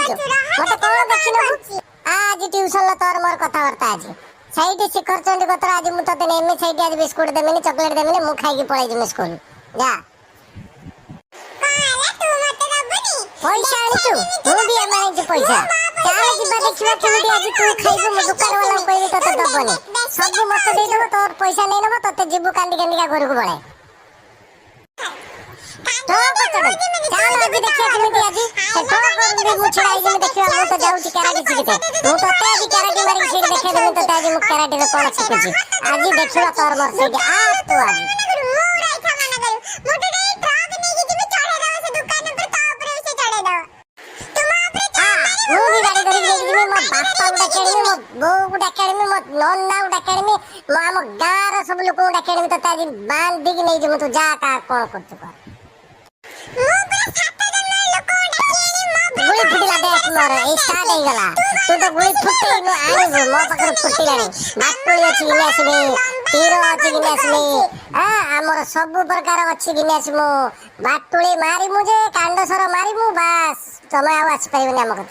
मते कोन देखिनो आज ट्यूशन ल तोर मोर कथावार्ता आज साइड शिखर चंडी कतरा आज मु तते नेमे साइड आज बिस्कुट देमिनी चॉकलेट देमिनी मु खाई के पळाई जिम स्कूल जा पैसा आनी तू मु भी एमाने जे पैसा चाले जिबा देखिबा केमिति आज तू खाइबो मु दुकान वाला कहबी तते दबनी सब मते दे देबो तोर पैसा नै नेबो तते जिबु कांदी कांदी का घर को बळे तो कतडे चाल आज देखिया केमिति आज से तो कर मु छड़ाई जिम देखिबा मु तो जाउची कराटे सिखते मु तते आज कराटे मारी सीट देखे देबो तते आज मु कराटे रे कोन सिखुची आज देखिबा तोर मोर से आ तो आज सब लोग डाकेमी तो ताजी बांध दी नहीं जो तू जा का कौन कर तू कर गुली फुटिला देख मोर ए स्टार्ट हो गला तू तो गुली फुटी नो आनी मो पकर फुटिलानी बाटुली अछि गिनेस में तीर अछि गिनेस में हमर सब प्रकार अछि गिनेस मो बाटुली मारी मुझे कांडसर मारी मु बस समय आवाज पाइबनी हमको